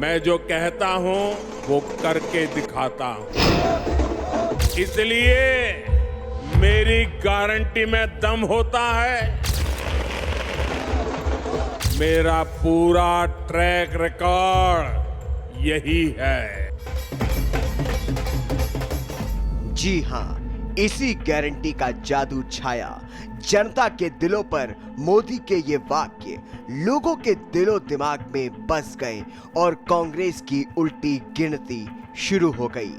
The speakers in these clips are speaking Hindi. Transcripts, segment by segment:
मैं जो कहता हूं वो करके दिखाता हूं। इसलिए मेरी गारंटी में दम होता है। मेरा पूरा ट्रैक रिकॉर्ड यही है। जी हां, इसी गारंटी का जादू छाया जनता के दिलों पर। मोदी के ये वाक्य लोगों के दिलो दिमाग में बस गए और कांग्रेस की उल्टी गिनती शुरू हो गई।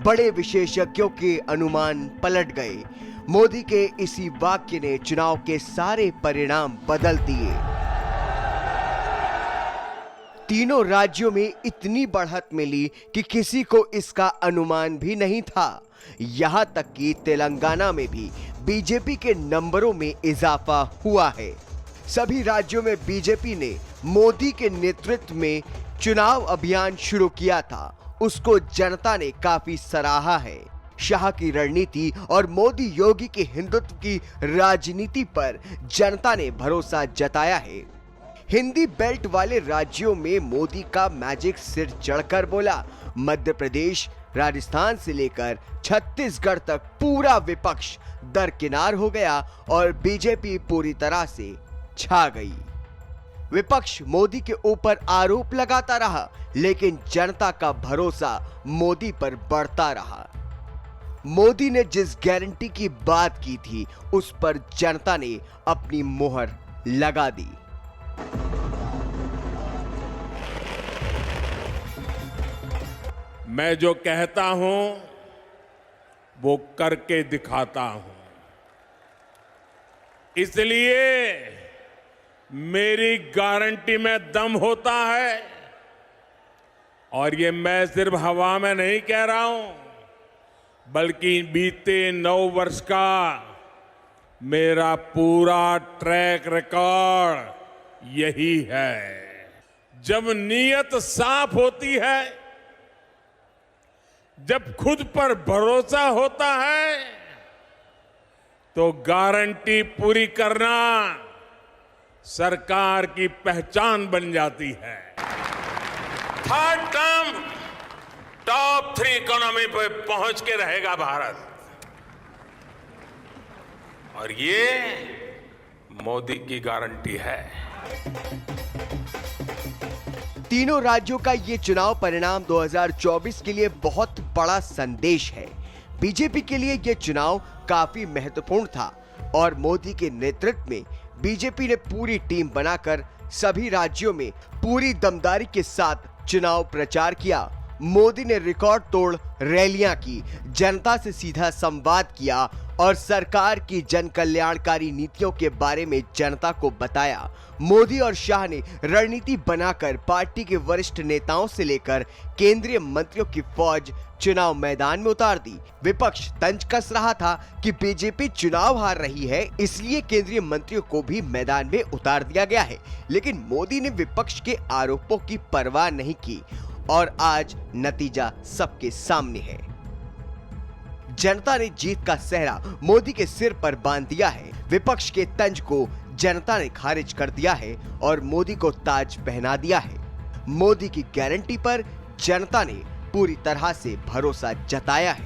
बड़े विशेषज्ञों के अनुमान पलट गए। मोदी के इसी वाक्य ने चुनाव के सारे परिणाम बदल दिए। तीनों राज्यों में इतनी बढ़त मिली कि किसी को इसका अनुमान भी नहीं था। यहां तक कि तेलंगाना में भी बीजेपी के नंबरों में इजाफा हुआ है। सभी राज्यों में बीजेपी ने मोदी के नेतृत्व में चुनाव अभियान शुरू किया था। उसको जनता ने काफी सराहा है। शाह की रणनीति और मोदी योगी की हिंदुत्व की राजनीति पर जनता ने भरोसा जताया है। हिंदी बेल्ट वाले राज्यों में मोदी का मैजिक सिर चढ़कर बोला। मध्य प्रदेश, राजस्थान से लेकर छत्तीसगढ़ तक पूरा विपक्ष दरकिनार हो गया और बीजेपी पूरी तरह से छा गई। विपक्ष मोदी के ऊपर आरोप लगाता रहा, लेकिन जनता का भरोसा मोदी पर बढ़ता रहा। मोदी ने जिस गारंटी की बात की थी, उस पर जनता ने अपनी मोहर लगा दी। मैं जो कहता हूं वो करके दिखाता हूं। इसलिए मेरी गारंटी में दम होता है। और ये मैं सिर्फ हवा में नहीं कह रहा हूं, बल्कि बीते 9 वर्ष का मेरा पूरा ट्रैक रिकॉर्ड यही है। जब नीयत साफ होती है, जब खुद पर भरोसा होता है, तो गारंटी पूरी करना सरकार की पहचान बन जाती है। थर्ड टर्म टॉप 3 इकोनॉमी पे पहुंच के रहेगा भारत। और ये मोदी की गारंटी है। तीनों राज्यों का ये चुनाव परिणाम 2024 के लिए बहुत बड़ा संदेश है। बीजेपी के लिए ये चुनाव काफी महत्वपूर्ण था और मोदी के नेतृत्व में बीजेपी ने पूरी टीम बनाकर सभी राज्यों में पूरी दमदारी के साथ चुनाव प्रचार किया। मोदी ने रिकॉर्ड तोड़ रैलियां की, जनता से सीधा संवाद किया और सरकार की जन कल्याणकारी नीतियों के बारे में जनता को बताया। मोदी और शाह ने रणनीति बनाकर पार्टी के वरिष्ठ नेताओं से लेकर केंद्रीय मंत्रियों की फौज चुनाव मैदान में उतार दी। विपक्ष तंज कस रहा था कि बीजेपी चुनाव हार रही है, इसलिए केंद्रीय मंत्रियों को भी मैदान में उतार दिया गया है। लेकिन मोदी ने विपक्ष के आरोपों की परवाह नहीं की और आज नतीजा सबके सामने है। जनता ने जीत का सेहरा मोदी के सिर पर बांध दिया है। विपक्ष के तंज को जनता ने खारिज कर दिया है और मोदी को ताज पहना दिया है। मोदी की गारंटी पर जनता ने पूरी तरह से भरोसा जताया है।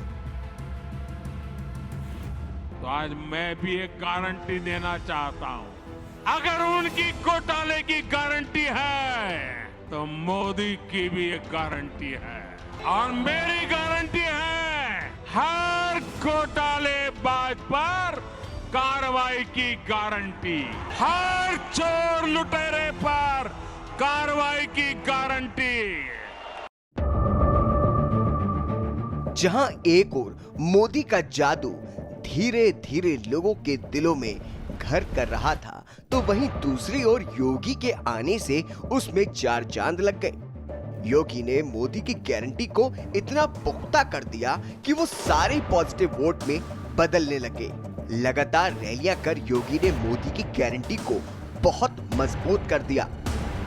तो आज मैं भी एक गारंटी देना चाहता हूं। अगर उनकी घोटाले की गारंटी है, तो मोदी की भी एक गारंटी है और मेरी गारंटी है हर घोटालेबाज पर कार्रवाई की गारंटी, हर चोर लुटेरे पर कार्रवाई की गारंटी। जहां एक ओर मोदी का जादू धीरे धीरे लोगों के दिलों में घर कर रहा था, तो वहीं दूसरी ओर योगी के आने से उसमें 4 चांद लग गए। योगी ने मोदी की गारंटी को इतना पुख्ता कर दिया कि वो सारे पॉजिटिव वोट में बदलने लगे। लगातार रैलियां कर योगी ने मोदी की गारंटी को बहुत मजबूत कर दिया।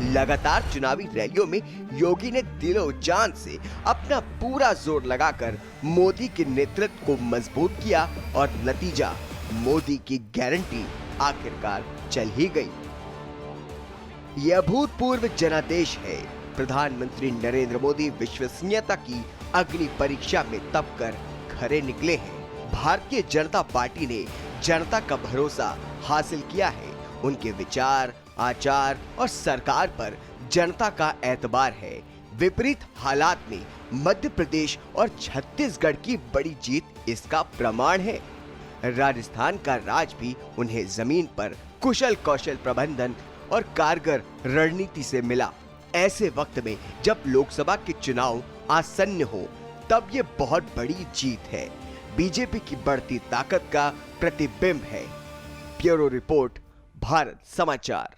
लगातार चुनावी रैलियों में योगी ने दिलो जान से अपना पूरा जोर लगाकर मोदी के नेतृत्व को मजबूत किया और नतीजा मोदी की गारंटी आखिरकार चल ही गई। यह अभूतपूर्व जनादेश है। प्रधानमंत्री नरेंद्र मोदी विश्वसनीयता की अग्नि परीक्षा में तप कर खरे निकले हैं। भारतीय जनता पार्टी ने जनता का भरोसा हासिल किया है। उनके विचार, आचार और सरकार पर जनता का एतबार है। विपरीत हालात में मध्य प्रदेश और छत्तीसगढ़ की बड़ी जीत इसका प्रमाण है। राजस्थान का राज भी उन्हें जमीन पर कुशल कौशल प्रबंधन और कारगर रणनीति से मिला। ऐसे वक्त में जब लोकसभा के चुनाव आसन्न हो, तब ये बहुत बड़ी जीत है। बीजेपी की बढ़ती ताकत का प्रतिबिंब है। ब्यूरो रिपोर्ट, भारत समाचार।